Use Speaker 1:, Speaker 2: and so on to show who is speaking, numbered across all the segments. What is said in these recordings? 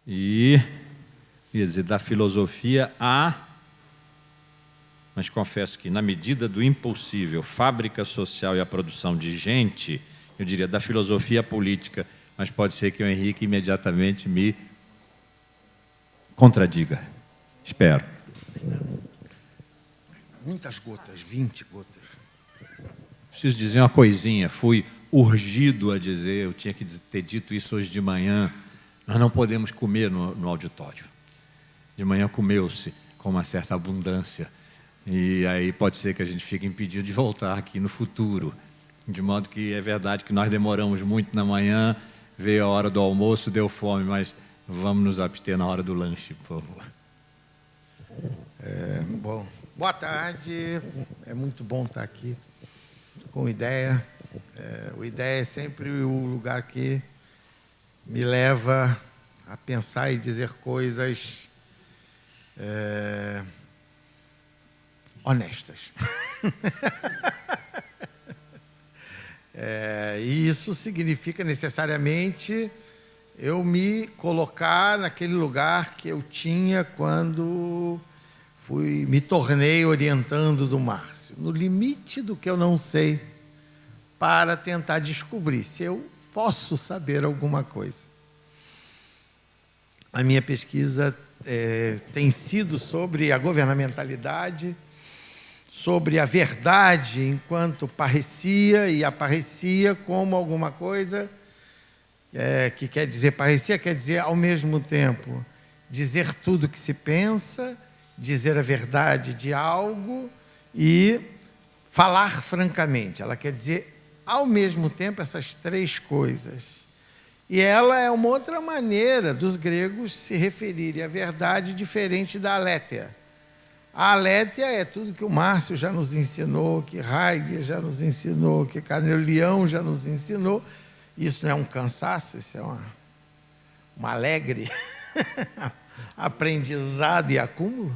Speaker 1: e, quer dizer, da filosofia mas confesso que, na medida do impossível, fábrica social e a produção de gente, eu diria, da filosofia à política, mas pode ser que o Henrique imediatamente me contradiga. Espero.
Speaker 2: Muitas gotas, 20 gotas.
Speaker 1: Preciso dizer uma coisinha, fui urgido a dizer, eu tinha que ter dito isso hoje de manhã, nós não podemos comer no auditório. De manhã comeu-se com uma certa abundância, e aí pode ser que a gente fique impedido de voltar aqui no futuro. De modo que é verdade que nós demoramos muito na manhã, veio a hora do almoço, deu fome, mas vamos nos abster na hora do lanche, por favor.
Speaker 2: Bom, boa tarde, é muito bom estar aqui com o IDEA. O IDEA é sempre o lugar que me leva a pensar e dizer coisas honestas. E isso significa necessariamente eu me colocar naquele lugar que eu tinha quando me tornei orientando do Márcio, no limite do que eu não sei, para tentar descobrir se eu posso saber alguma coisa. A minha pesquisa tem sido sobre a governamentalidade, sobre a verdade enquanto parecia e aparecia como alguma coisa que quer dizer, parecia quer dizer ao mesmo tempo dizer tudo o que se pensa, dizer a verdade de algo e falar francamente. Ela quer dizer ao mesmo tempo essas três coisas. E ela é uma outra maneira dos gregos se referirem à verdade diferente da alétheia. A alétheia é tudo que o Márcio já nos ensinou, que Heidegger já nos ensinou, que Carnelião já nos ensinou. Isso não é um cansaço, isso é uma alegre aprendizado e acúmulo.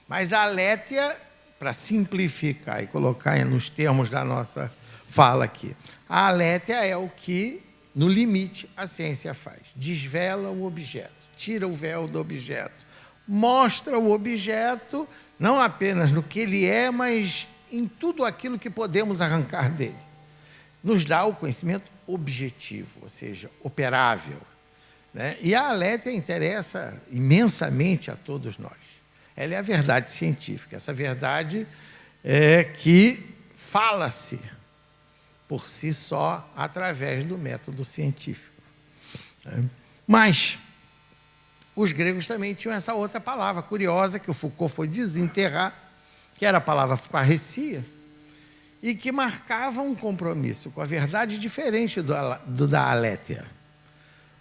Speaker 2: Mas a alétheia, para simplificar e colocar nos termos da nossa fala aqui, a alétheia é o que, no limite, a ciência faz. Desvela o objeto, tira o véu do objeto, mostra o objeto não apenas no que ele é, mas em tudo aquilo que podemos arrancar dele. Nos dá o conhecimento objetivo, ou seja, operável, né? E a alétheia interessa imensamente a todos nós. Ela é a verdade científica, essa verdade que fala-se por si só através do método científico. Mas os gregos também tinham essa outra palavra curiosa que o Foucault foi desenterrar, que era a palavra parresia, e que marcava um compromisso com a verdade diferente do da alétheia.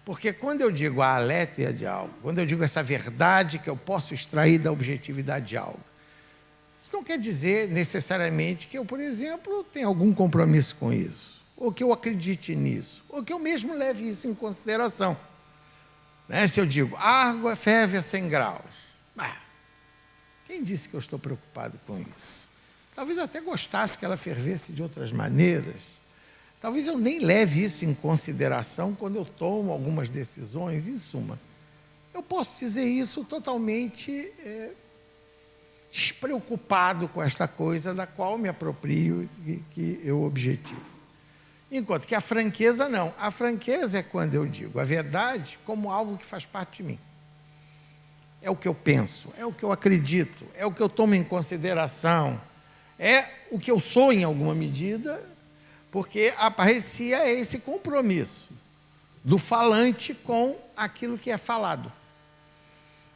Speaker 2: Porque quando eu digo a alétheia de algo, quando eu digo essa verdade que eu posso extrair da objetividade de algo, isso não quer dizer necessariamente que eu, por exemplo, tenha algum compromisso com isso, ou que eu acredite nisso, ou que eu mesmo leve isso em consideração. Se eu digo, a água ferve a 100 graus, quem disse que eu estou preocupado com isso? Talvez eu até gostasse que ela fervesse de outras maneiras. Talvez eu nem leve isso em consideração quando eu tomo algumas decisões. Em suma, eu posso dizer isso totalmente despreocupado com esta coisa da qual me aproprio e que eu objetivo. Enquanto que a franqueza não. A franqueza é quando eu digo a verdade como algo que faz parte de mim. É o que eu penso, é o que eu acredito, é o que eu tomo em consideração, é o que eu sou em alguma medida, porque a parresia é esse compromisso do falante com aquilo que é falado.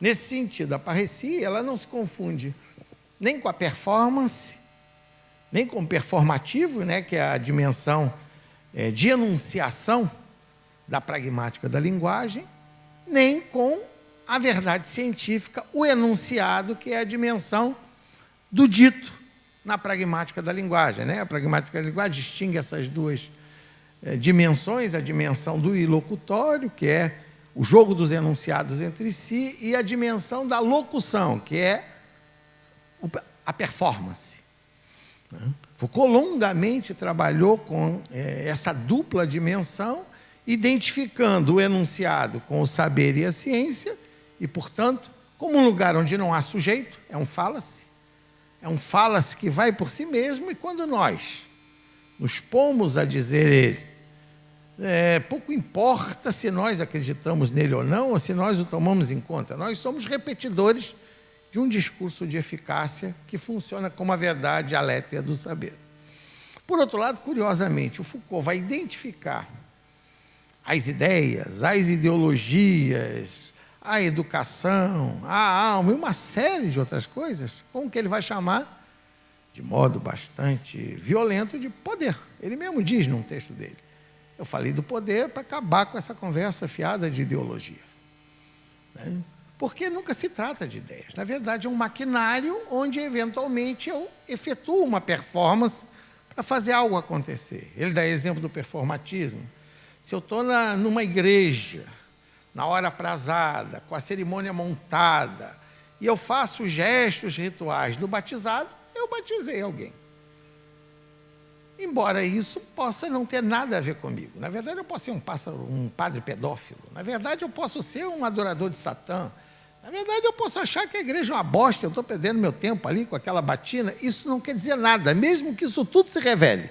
Speaker 2: Nesse sentido, a parresia ela não se confunde nem com a performance, nem com o performativo, que é a dimensão de enunciação da pragmática da linguagem, nem com a verdade científica, o enunciado, que é a dimensão do dito na pragmática da linguagem. A pragmática da linguagem distingue essas duas dimensões, a dimensão do ilocutório, que é o jogo dos enunciados entre si, e a dimensão da locução, que é a performance. Foucault longamente trabalhou com essa dupla dimensão identificando o enunciado com o saber e a ciência, e, portanto, como um lugar onde não há sujeito, é um fallacy que vai por si mesmo, e quando nós nos pomos a dizer ele, pouco importa se nós acreditamos nele ou não, ou se nós o tomamos em conta, nós somos repetidores de um discurso de eficácia que funciona como a verdade alétea do saber. Por outro lado, curiosamente, o Foucault vai identificar as ideias, as ideologias, a educação, a alma e uma série de outras coisas com o que ele vai chamar, de modo bastante violento, de poder. Ele mesmo diz num texto dele. Eu falei do poder para acabar com essa conversa fiada de ideologia. Né? Porque nunca se trata de ideias. Na verdade, é um maquinário onde, eventualmente, eu efetuo uma performance para fazer algo acontecer. Ele dá exemplo do performatismo. Se eu estou numa igreja, na hora aprazada, com a cerimônia montada, e eu faço gestos rituais do batizado, eu batizei alguém. Embora isso possa não ter nada a ver comigo. Na verdade, eu posso ser um padre pedófilo. Na verdade, eu posso ser um adorador de Satã. Na verdade, eu posso achar que a igreja é uma bosta, eu estou perdendo meu tempo ali com aquela batina. Isso não quer dizer nada, mesmo que isso tudo se revele.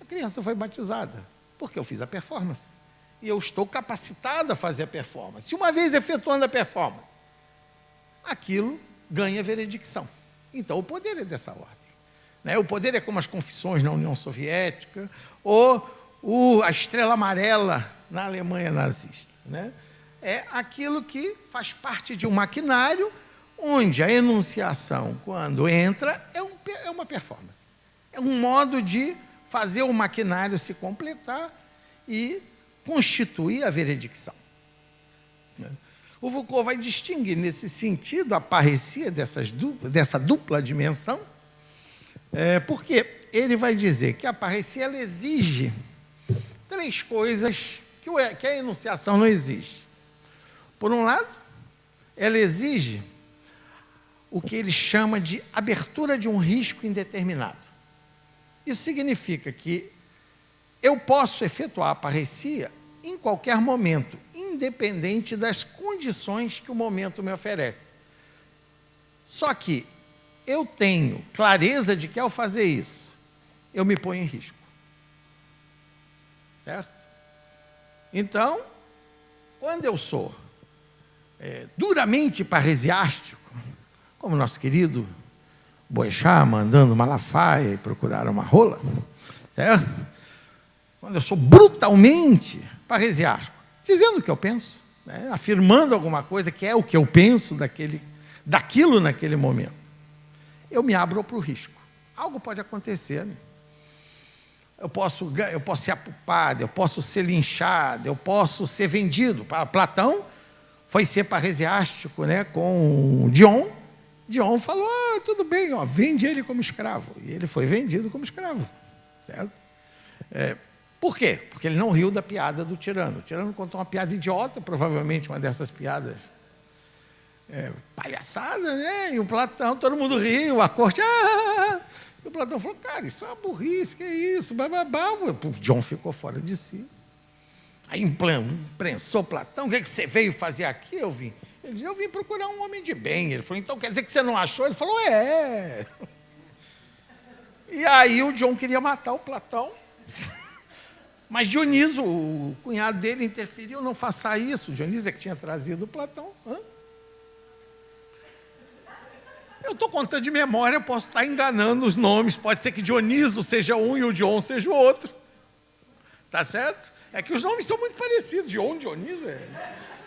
Speaker 2: A criança foi batizada, porque eu fiz a performance. E eu estou capacitado a fazer a performance. Uma vez efetuando a performance, aquilo ganha veredicção. Então, o poder é dessa ordem. O poder é como as confissões na União Soviética, ou a estrela amarela na Alemanha nazista. É aquilo que faz parte de um maquinário onde a enunciação, quando entra, é uma performance. É um modo de fazer o maquinário se completar e constituir a veredicção. O Foucault vai distinguir, nesse sentido, a parresia dessa dupla dimensão, porque ele vai dizer que a parresia ela exige três coisas que a enunciação não exige. Por um lado, ela exige o que ele chama de abertura de um risco indeterminado. Isso significa que eu posso efetuar a parresia em qualquer momento, independente das condições que o momento me oferece. Só que eu tenho clareza de que, ao fazer isso, eu me ponho em risco. Certo? Então, quando eu sou duramente parresiástico, como nosso querido Boechat mandando Malafaia procurar uma rola, certo? Quando eu sou brutalmente parresiástico, dizendo o que eu penso, afirmando alguma coisa que é o que eu penso daquilo naquele momento, eu me abro para o risco. Algo pode acontecer. Eu posso ser apupado, eu posso ser linchado, eu posso ser vendido. Platão foi ser parresiástico com Dion. Dion falou, tudo bem, vende ele como escravo. E ele foi vendido como escravo. Certo? Por quê? Porque ele não riu da piada do tirano. O tirano contou uma piada idiota, provavelmente uma dessas piadas palhaçada, e o Platão, todo mundo riu, a corte, e o Platão falou, cara, isso é uma burrice, que é isso, bababá. O John ficou fora de si. Aí imprensou Platão, o que você veio fazer aqui? Eu vim. Ele disse, eu vim procurar um homem de bem. Ele falou, então quer dizer que você não achou? Ele falou, E aí o John queria matar o Platão. Mas Dioniso, o cunhado dele, interferiu, não faça isso. Dioniso é que tinha trazido o Platão. Eu estou contando de memória, eu posso estar enganando os nomes. Pode ser que Dioniso seja um e o Dion seja o outro. Tá certo? É que os nomes são muito parecidos. Dion, Dioniso,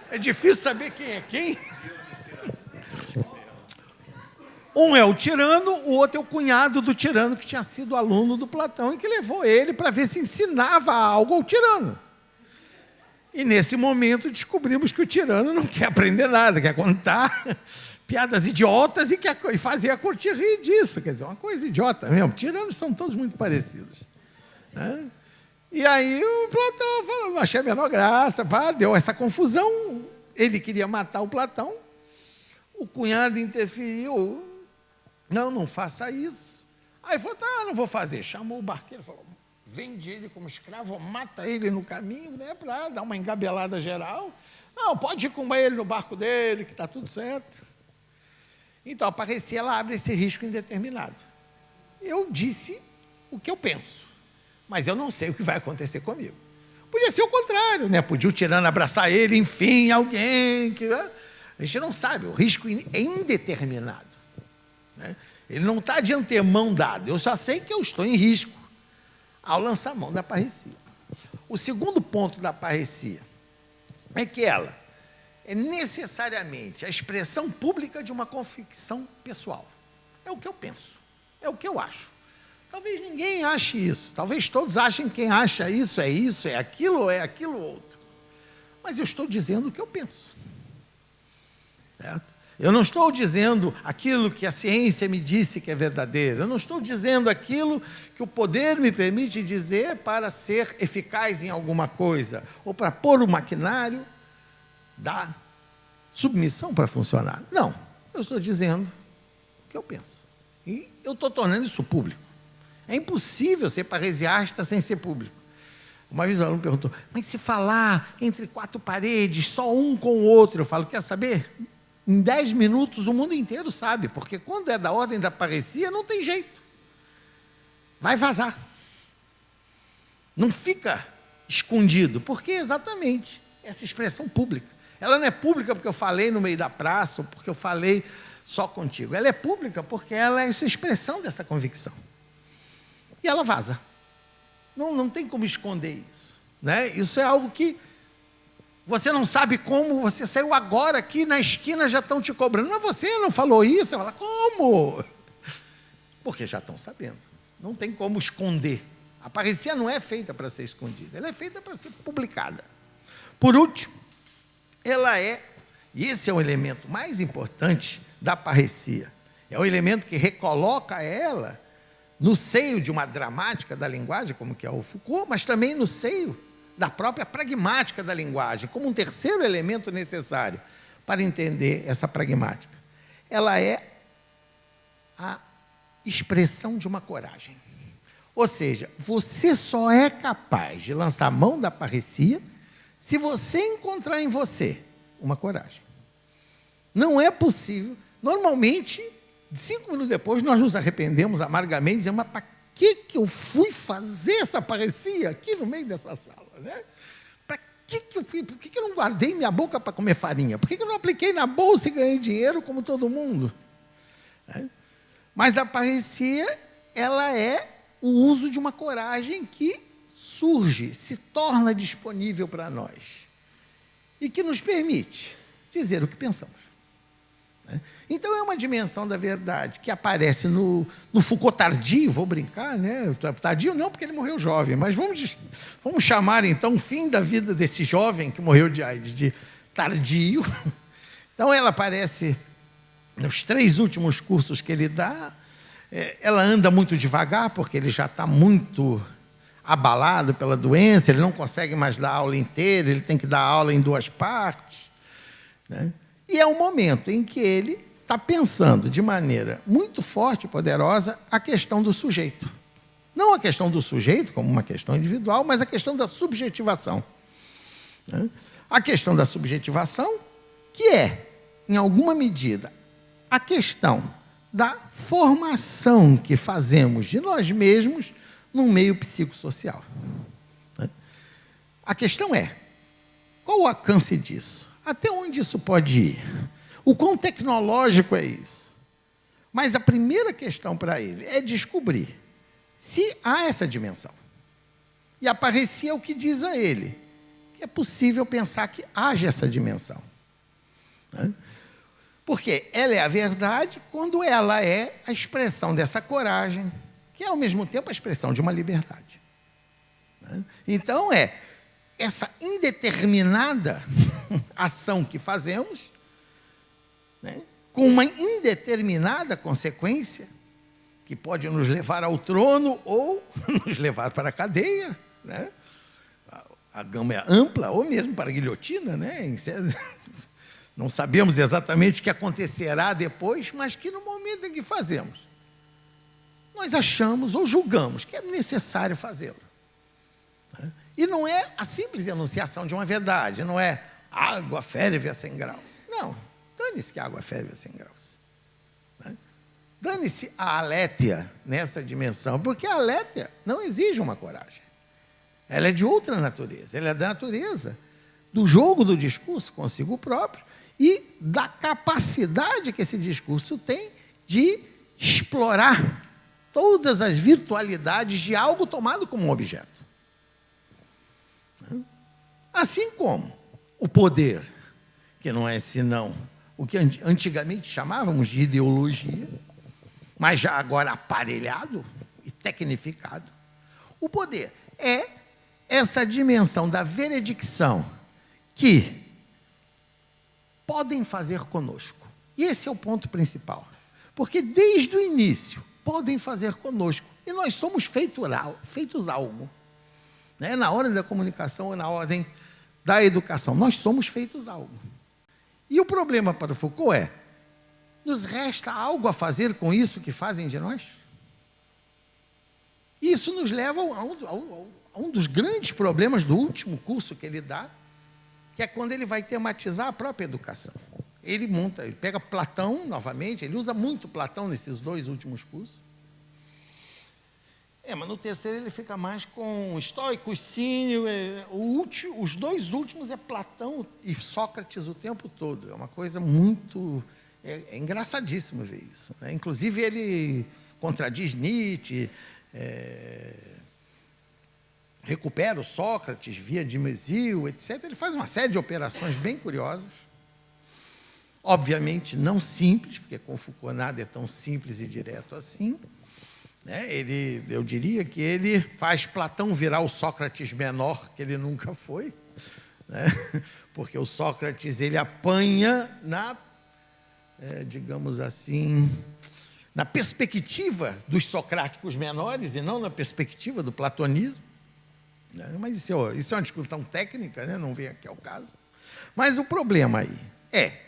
Speaker 2: é difícil saber quem é quem. Um é o tirano, o outro é o cunhado do tirano, que tinha sido aluno do Platão e que levou ele para ver se ensinava algo ao tirano. E, nesse momento, descobrimos que o tirano não quer aprender nada, quer contar piadas idiotas e fazer a corte rir disso. Quer dizer, uma coisa idiota mesmo. Tiranos são todos muito parecidos. E aí o Platão falou, não achei a menor graça, deu essa confusão. Ele queria matar o Platão, o cunhado interferiu. Não faça isso. Aí ele falou, não vou fazer. Chamou o barqueiro e falou, vende ele como escravo, ou mata ele no caminho, né, para dar uma engabelada geral. Não, pode ir com ele no barco dele, que está tudo certo. Então, a parecia, ela abre esse risco indeterminado. Eu disse o que eu penso, mas eu não sei o que vai acontecer comigo. Podia ser o contrário, né? Podia o tirano abraçar ele, enfim, alguém que... A gente não sabe, o risco é indeterminado, né? Ele não está de antemão dado. Eu só sei que eu estou em risco ao lançar a mão da parecia. O segundo ponto da parecia é que ela é necessariamente a expressão pública de uma convicção pessoal. É o que eu penso, é o que eu acho. Talvez ninguém ache isso, talvez todos achem que quem acha isso, é aquilo ou é aquilo outro. Mas eu estou dizendo o que eu penso. Certo? Eu não estou dizendo aquilo que a ciência me disse que é verdadeiro. Eu não estou dizendo aquilo que o poder me permite dizer para ser eficaz em alguma coisa, ou para pôr o maquinário da submissão para funcionar. Não, eu estou dizendo o que eu penso. E eu estou tornando isso público. É impossível ser paresiasta sem ser público. Uma vez o aluno perguntou, mas se falar entre quatro paredes, só um com o outro, eu falo, quer saber? Em 10 minutos o mundo inteiro sabe, porque quando é da ordem da parecia, não tem jeito. Vai vazar. Não fica escondido, porque exatamente essa expressão pública. Ela não é pública porque eu falei no meio da praça, ou porque eu falei só contigo. Ela é pública porque ela é essa expressão dessa convicção. E ela vaza. Não tem como esconder isso, né? Isso é algo que você não sabe como, você saiu agora aqui na esquina, já estão te cobrando. Mas você não falou isso? Você fala, como? Porque já estão sabendo. Não tem como esconder. A parecia não é feita para ser escondida, ela é feita para ser publicada. Por último, ela é, e esse é o elemento mais importante da parecia, é o elemento que recoloca ela no seio de uma dramática da linguagem, como que é o Foucault, mas também no seio da própria pragmática da linguagem, como um terceiro elemento necessário para entender essa pragmática. Ela é a expressão de uma coragem. Ou seja, você só é capaz de lançar mão da parecia se você encontrar em você uma coragem. Não é possível. Normalmente, 5 minutos depois, nós nos arrependemos amargamente, dizendo, mas para que eu fui fazer essa parecia aqui no meio dessa sala? Né? Para que eu fui? Por que eu não guardei minha boca para comer farinha? Por que eu não apliquei na bolsa e ganhei dinheiro como todo mundo? Mas a parecia, ela é o uso de uma coragem que surge, se torna disponível para nós e que nos permite dizer o que pensamos. Então, é uma dimensão da verdade que aparece no Foucault tardio, vou brincar, né? Tardio não, porque ele morreu jovem, mas vamos chamar, então, o fim da vida desse jovem que morreu de AIDS, de tardio. Então, ela aparece nos 3 últimos cursos que ele dá. Ela anda muito devagar, porque ele já está muito abalado pela doença, ele não consegue mais dar aula inteira, ele tem que dar aula em 2 partes, né? E é um momento em que ele está pensando de maneira muito forte e poderosa a questão do sujeito. Não a questão do sujeito como uma questão individual, mas a questão da subjetivação. A questão da subjetivação, que é, em alguma medida, a questão da formação que fazemos de nós mesmos num meio psicossocial. A questão é, qual o alcance disso? Até onde isso pode ir? O quão tecnológico é isso? Mas a primeira questão para ele é descobrir se há essa dimensão. E a parecia é o que diz a ele, que é possível pensar que haja essa dimensão. Porque ela é a verdade quando ela é a expressão dessa coragem, que é ao mesmo tempo a expressão de uma liberdade. Então essa indeterminada ação que fazemos, né, com uma indeterminada consequência, que pode nos levar ao trono ou nos levar para a cadeia, né? A gama é ampla, ou mesmo para a guilhotina, né? Não sabemos exatamente o que acontecerá depois, mas que no momento em que fazemos, nós achamos ou julgamos que é necessário fazê-lo. E não é a simples enunciação de uma verdade, não é água ferve a 100 graus. Não, dane-se que a água ferve a 100 graus. Né? Dane-se a alétia nessa dimensão, porque a alétia não exige uma coragem. Ela é de outra natureza, ela é da natureza do jogo do discurso consigo próprio e da capacidade que esse discurso tem de explorar todas as virtualidades de algo tomado como um objeto. Assim como o poder, que não é senão o que antigamente chamávamos de ideologia, mas já agora aparelhado e tecnificado, o poder é essa dimensão da veredicção que podem fazer conosco. E esse é o ponto principal. Porque desde o início podem fazer conosco. E nós somos feitos algo. Né? Na ordem da comunicação ou na ordem da educação. Nós somos feitos algo. E o problema para o Foucault é: nos resta algo a fazer com isso que fazem de nós? Isso nos leva a um dos grandes problemas do último curso que ele dá, que é quando ele vai tematizar a própria educação. Ele pega Platão novamente, ele usa muito Platão nesses 2 últimos cursos. Mas no terceiro ele fica mais com estoicos, Cínio. Os 2 últimos é Platão e Sócrates o tempo todo. É uma coisa muito... É engraçadíssimo ver isso. Né? Inclusive ele contradiz Nietzsche, recupera o Sócrates via Dimesil, etc. Ele faz uma série de operações bem curiosas. Obviamente não simples, porque com Foucault nada é tão simples e direto assim. Né? Eu diria que ele faz Platão virar o Sócrates menor, que ele nunca foi. Né? Porque o Sócrates ele apanha digamos assim, na perspectiva dos socráticos menores e não na perspectiva do platonismo. Mas isso é uma discussão técnica, né? Não vem aqui ao caso. Mas o problema aí é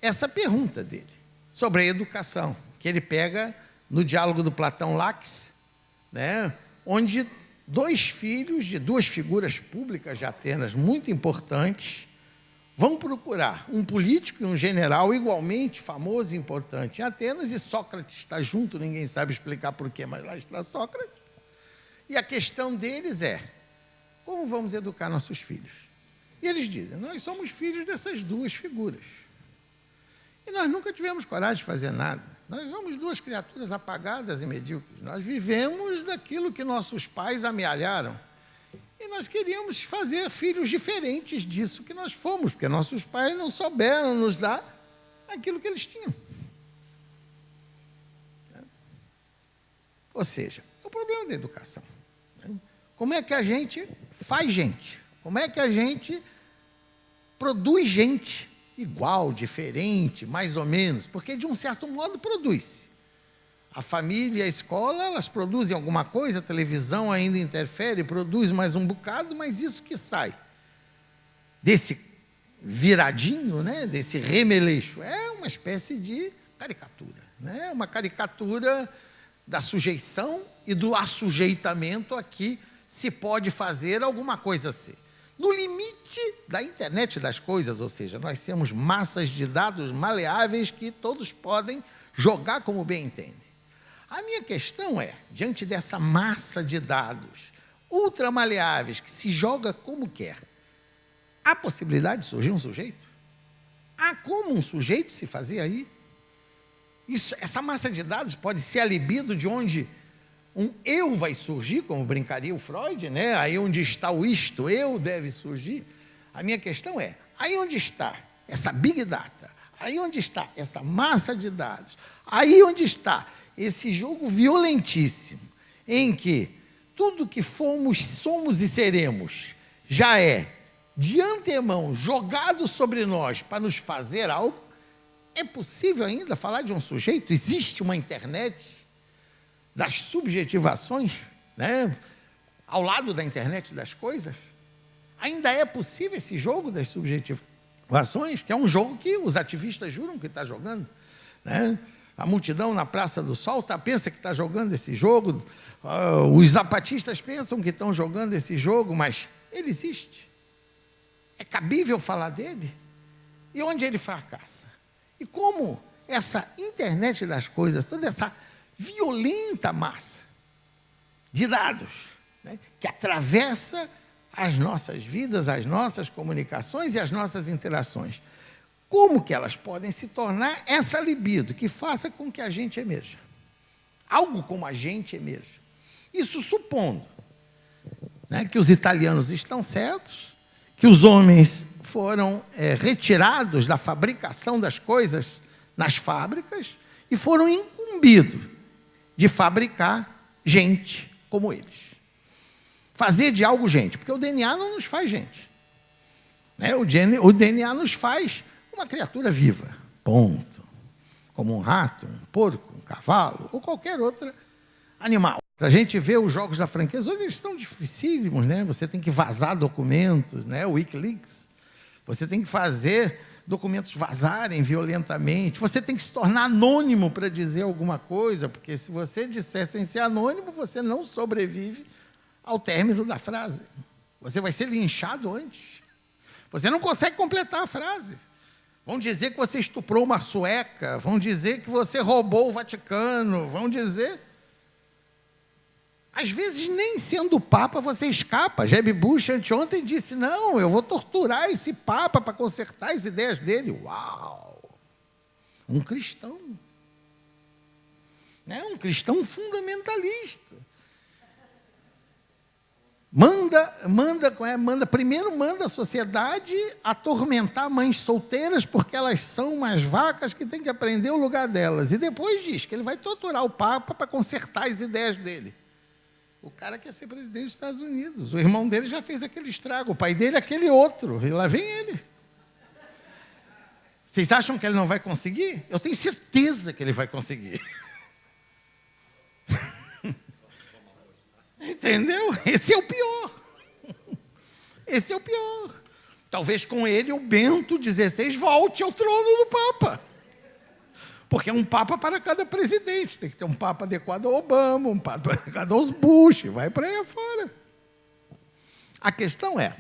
Speaker 2: essa pergunta dele sobre a educação, que ele pega no diálogo do Platão-Laques, né? Onde 2 filhos de 2 figuras públicas de Atenas muito importantes vão procurar um político e um general igualmente famoso e importante em Atenas, e Sócrates está junto, ninguém sabe explicar porquê, mas lá está Sócrates. E a questão deles é: como vamos educar nossos filhos? E eles dizem: nós somos filhos dessas 2 figuras. E nós nunca tivemos coragem de fazer nada. Nós somos 2 criaturas apagadas e medíocres. Nós vivemos daquilo que nossos pais amealharam. E nós queríamos fazer filhos diferentes disso que nós fomos, porque nossos pais não souberam nos dar aquilo que eles tinham. Ou seja, é o problema da educação. Como é que a gente faz gente? Como é que a gente produz gente igual, diferente, mais ou menos? Porque, de um certo modo, produz-se. A família e a escola, elas produzem alguma coisa, a televisão ainda interfere, produz mais um bocado, mas isso que sai desse viradinho, né, desse remeleixo, é uma espécie de caricatura. Né? Uma caricatura da sujeição e do assujeitamento a que se pode fazer alguma coisa assim. No limite da internet das coisas, ou seja, nós temos massas de dados maleáveis que todos podem jogar como bem entendem. A minha questão é, diante dessa massa de dados ultramaleáveis que se joga como quer, há possibilidade de surgir um sujeito? Há como um sujeito se fazer aí? Essa massa de dados pode ser a libido de onde um eu vai surgir, como brincaria o Freud, né? Aí onde está o isto, eu deve surgir. A minha questão é, aí onde está essa Big Data, aí onde está essa massa de dados, aí onde está esse jogo violentíssimo, em que tudo que fomos, somos e seremos, já é, de antemão, jogado sobre nós para nos fazer algo, é possível ainda falar de um sujeito? Existe uma internet das subjetivações, né, ao lado da internet das coisas? Ainda é possível esse jogo das subjetivações, que é um jogo que os ativistas juram que está jogando, né? A multidão na Praça do Sol pensa que está jogando esse jogo, os zapatistas pensam que estão jogando esse jogo, mas ele existe. É cabível falar dele? E onde ele fracassa? E como essa internet das coisas, toda essa violenta massa de dados, né, que atravessa as nossas vidas, as nossas comunicações e as nossas interações, como que elas podem se tornar essa libido que faça com que a gente emerja? Algo como a gente emerja. Isso supondo, né, que os italianos estão certos, que os homens foram retirados da fabricação das coisas nas fábricas e foram incumbidos de fabricar gente como eles. Fazer de algo gente, porque o DNA não nos faz gente. Né? O DNA nos faz uma criatura viva, ponto. Como um rato, um porco, um cavalo ou qualquer outro animal. A gente vê os jogos da franqueza, hoje eles são dificílimos, né? Você tem que vazar documentos, né? O Wikileaks. Você tem que fazer documentos vazarem violentamente. Você tem que se tornar anônimo para dizer alguma coisa, porque se você disser sem ser anônimo, você não sobrevive ao término da frase. Você vai ser linchado antes. Você não consegue completar a frase. Vão dizer que você estuprou uma sueca, vão dizer que você roubou o Vaticano, vão dizer... Às vezes, nem sendo Papa, você escapa. Jeb Bush, anteontem, disse, não, eu vou torturar esse Papa para consertar as ideias dele. Uau! Um cristão. Né? Um cristão fundamentalista. Primeiro manda a sociedade atormentar mães solteiras porque elas são umas vacas que têm que aprender o lugar delas. E depois diz que ele vai torturar o Papa para consertar as ideias dele. O cara quer ser presidente dos Estados Unidos. O irmão dele já fez aquele estrago. O pai dele é aquele outro. E lá vem ele. Vocês acham que ele não vai conseguir? Eu tenho certeza que ele vai conseguir. Entendeu? Esse é o pior. Esse é o pior. Talvez com ele o Bento XVI volte ao trono do Papa. Porque é um Papa para cada presidente. Tem que ter um Papa adequado ao Obama, um Papa adequado aos Bush, vai para aí afora. A questão é,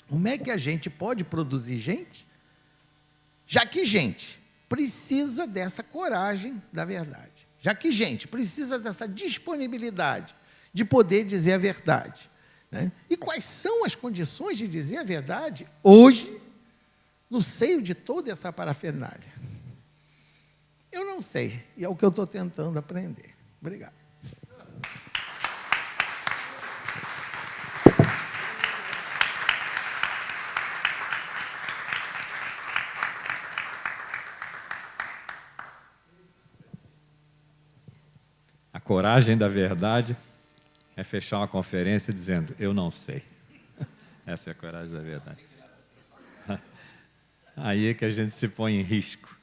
Speaker 2: como é que a gente pode produzir gente, já que gente precisa dessa coragem da verdade, já que gente precisa dessa disponibilidade de poder dizer a verdade. Né? E quais são as condições de dizer a verdade hoje, no seio de toda essa parafernália? Eu não sei, e é o que eu estou tentando aprender. Obrigado.
Speaker 1: A coragem da verdade é fechar uma conferência dizendo, eu não sei. Essa é a coragem da verdade. Aí é que a gente se põe em risco.